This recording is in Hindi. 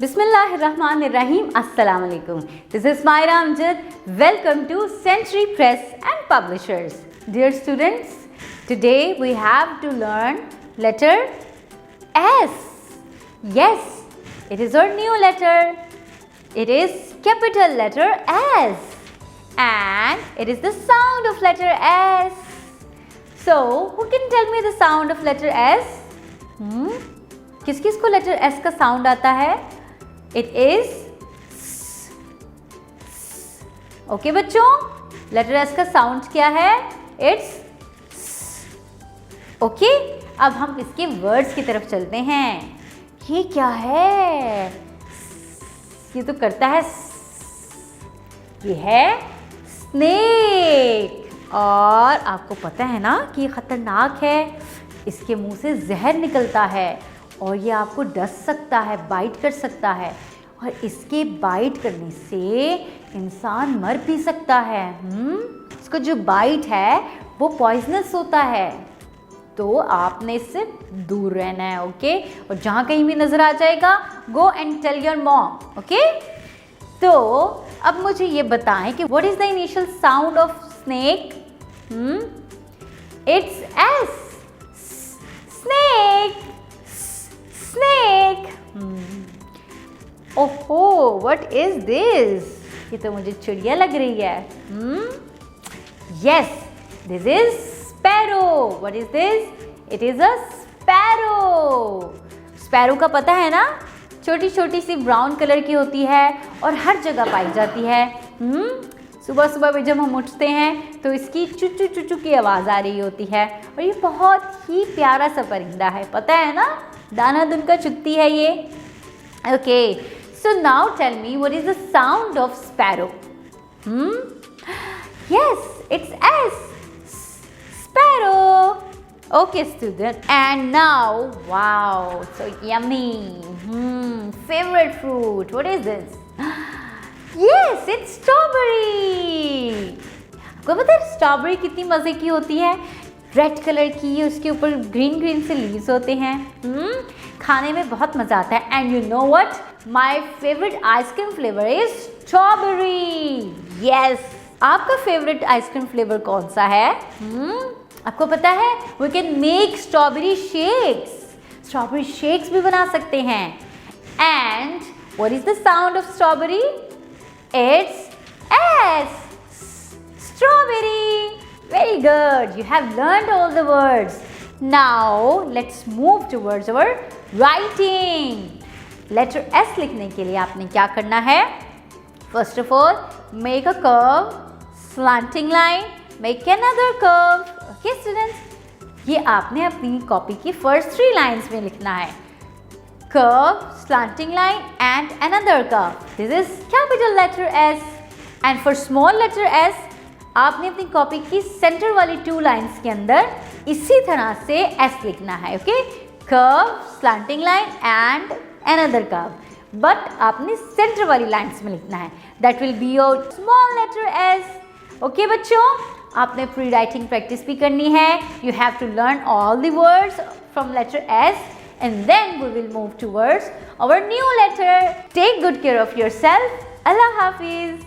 Bismillahirrahmanirrahim. Assalamu alaikum. This is Myra Amjad. Welcome to Century Press and Publishers. Dear students, today we have to learn letter S. Yes, it is our new letter. It is capital letter S. And it is the sound of letter S. So, who can tell me the sound of letter S? किस किस को लेटर S का साउंड आता है? It is ओके बच्चों, लेटर S का साउंड क्या है? It's okay. अब हम इसके वर्ड्स की तरफ चलते हैं। ये क्या है? ये तो करता है, ये है स्नेक। और आपको पता है ना कि ये खतरनाक है, इसके मुंह से जहर निकलता है और ये आपको डस सकता है, बाइट कर सकता है, और इसके बाइट करने से इंसान मर भी सकता है। इसका जो बाइट है वो पॉइजनस होता है, तो आपने इससे दूर रहना है, ओके। और जहाँ कहीं भी नज़र आ जाएगा, go and tell your mom, okay. तो अब मुझे ये बताएं कि what is the initial sound of snake? It's S, snake, snake. ओहो, व्हाट इज दिस? ये तो मुझे चिड़िया लग रही है। Yes, this is sparrow. What is this? It is a sparrow. Sparrow का पता है ना, छोटी छोटी सी ब्राउन कलर की होती है और हर जगह पाई जाती है। सुबह सुबह में जब हम उठते हैं तो इसकी चुचू चुचू की आवाज़ आ रही होती है, और ये बहुत ही प्यारा सा परिंदा है, पता है ना, दाना दुन का चुगती है ये। Okay, so now tell me what is the sound of sparrow? Yes, it's S, sparrow. Okay student, and now wow, so yummy, favourite fruit, what is this? Yes, it's strawberry. आपको पता है स्ट्रॉबेरी कितनी मज़े की होती है? रेड कलर की, उसके ऊपर ग्रीन ग्रीन से लीव्स होते हैं। खाने में बहुत मज़ा आता है। And you know what, my favourite ice cream flavour is strawberry. Yes, आपका फेवरेट आइसक्रीम फ्लेवर कौन सा है? आपको पता है, we can make strawberry shakes. Strawberry shakes भी बना सकते हैं। And what is the sound of strawberry? It's S, strawberry. Very good. You have learned all the words. Now let's move towards our writing. Letter S लिखने के लिए आपने क्या करना है? First of all, make a curve, slanting line, make another curve. Okay, students? ये आपने अपनी कॉपी की first 3 lines में लिखना है। Curve, slanting line and another curve. This is capital letter S. And for small letter S, आपने अपनी कॉपी की सेंटर वाली 2 लाइन्स के अंदर इसी तरह से S लिखना है, okay? Curve, slanting line and another curve. But आपने सेंटर वाली लाइन्स में लिखना है. That will be your small letter S. Okay बच्चों, आपने प्री राइटिंग प्रैक्टिस भी करनी है. You have to learn all the words from letter S. And then we will move towards our new letter. Take good care of yourself. Allah Hafiz.